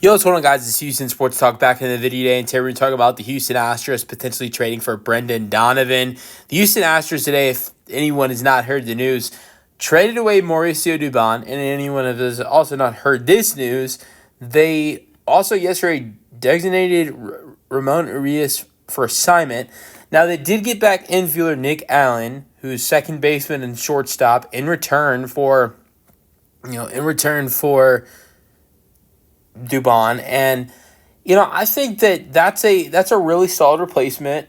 Yo, what's going on, guys? It's Houston Sports Talk back in the video today, and today we're going to talk about the Houston Astros potentially trading for Brendan Donovan. The Houston Astros today, if anyone has not heard the news, traded away Mauricio Dubon, and anyone who has also not heard this news, they also yesterday designated Ramon Urias for assignment. Now, they did get back infielder Nick Allen, who's second baseman and shortstop, in return for Dubon, and I think that's a really solid replacement,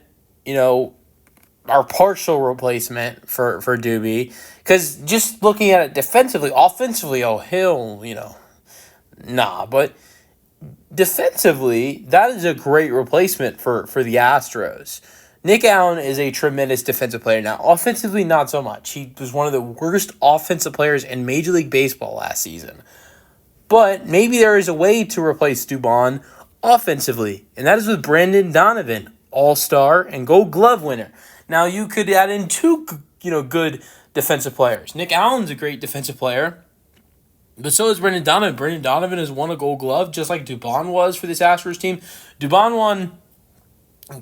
our partial replacement for Doobie, because just looking at it defensively, offensively, but defensively, that is a great replacement for the Astros. Nick Allen is a tremendous defensive player. Now, offensively, not so much. He was one of the worst offensive players in Major League Baseball last season. But maybe there is a way to replace Dubon offensively, and that is with Brendan Donovan, All-Star and Gold Glove winner. Now, you could add in two, good defensive players. Nick Allen's a great defensive player, but so is Brendan Donovan. Brendan Donovan has won a Gold Glove just like Dubon was for this Astros team. Dubon won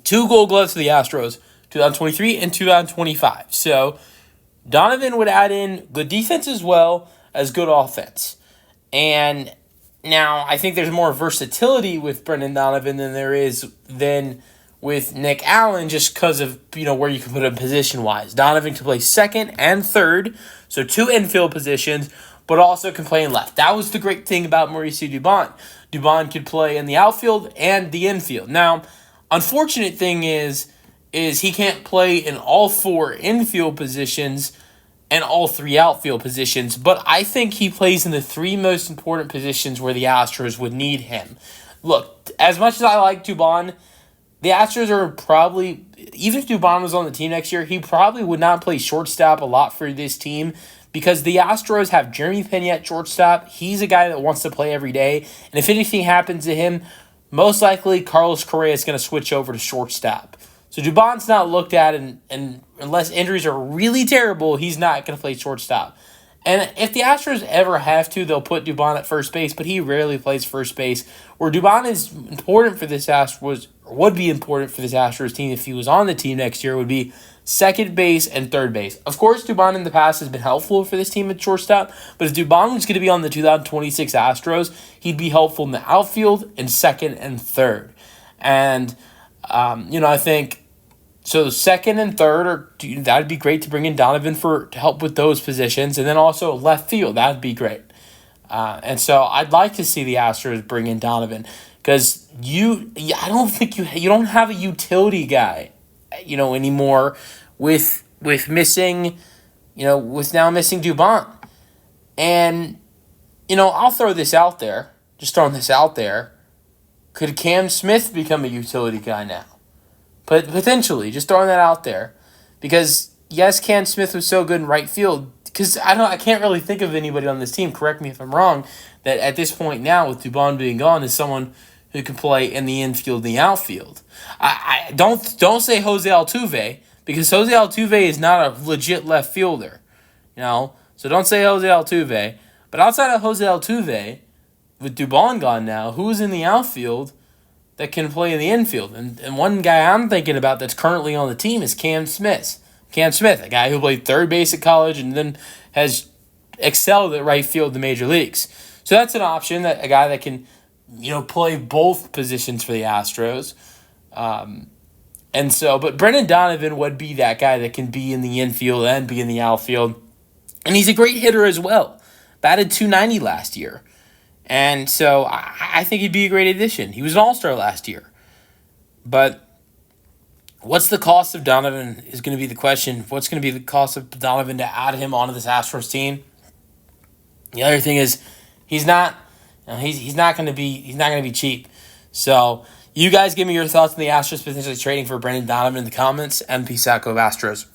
2 Gold Gloves for the Astros, 2023 and 2025. So Donovan would add in good defense as well as good offense. And now I think there's more versatility with Brendan Donovan than with Nick Allen, just because of where you can put him position-wise. Donovan can play second and third, so 2 infield positions, but also can play in left. That was the great thing about Mauricio Dubon. Dubon could play in the outfield and the infield. Now, unfortunate thing is he can't play in all 4 infield positions and all 3 outfield positions, but I think he plays in the 3 most important positions where the Astros would need him. Look, as much as I like Dubon, the Astros are probably, even if Dubon was on the team next year, he probably would not play shortstop a lot for this team because the Astros have Jeremy Pena at shortstop. He's a guy that wants to play every day, and if anything happens to him, most likely Carlos Correa is going to switch over to shortstop. So Dubon's not looked at, and unless injuries are really terrible, he's not going to play shortstop. And if the Astros ever have to, they'll put Dubon at first base, but he rarely plays first base. Where Dubon is important for this Astros, or would be important for this Astros team if he was on the team next year, would be second base and third base. Of course, Dubon in the past has been helpful for this team at shortstop, but if Dubon was going to be on the 2026 Astros, he'd be helpful in the outfield and second and third. And, I think so second and third, that'd be great to bring in Donovan to help with those positions. And then also left field, that'd be great. And so I'd like to see the Astros bring in Donovan because I don't think you don't have a utility guy, anymore with missing, with now missing Dubon. And, I'll throw this out there, just throwing this out there. Could Cam Smith become a utility guy now? But potentially, just throwing that out there. Because, yes, Cam Smith was so good in right field. Because I can't really think of anybody on this team, correct me if I'm wrong, that at this point now, with Dubon being gone, is someone who can play in the infield and the outfield. I don't say Jose Altuve, because Jose Altuve is not a legit left fielder. So don't say Jose Altuve. But outside of Jose Altuve, with Dubon gone now, who's in the outfield that can play in the infield? And one guy I'm thinking about that's currently on the team is Cam Smith. Cam Smith, a guy who played third base at college and then has excelled at right field in the major leagues. So that's an option, that a guy that can, play both positions for the Astros. But Brendan Donovan would be that guy that can be in the infield and be in the outfield. And he's a great hitter as well. Batted .290 last year. And so I think he'd be a great addition. He was an All-Star last year. But what's the cost of Donovan is going to be the question. What's going to be the cost of Donovan to add him onto this Astros team? The other thing is he's not going to be cheap. So you guys give me your thoughts on the Astros potentially trading for Brendan Donovan in the comments. And peace out, go Astros.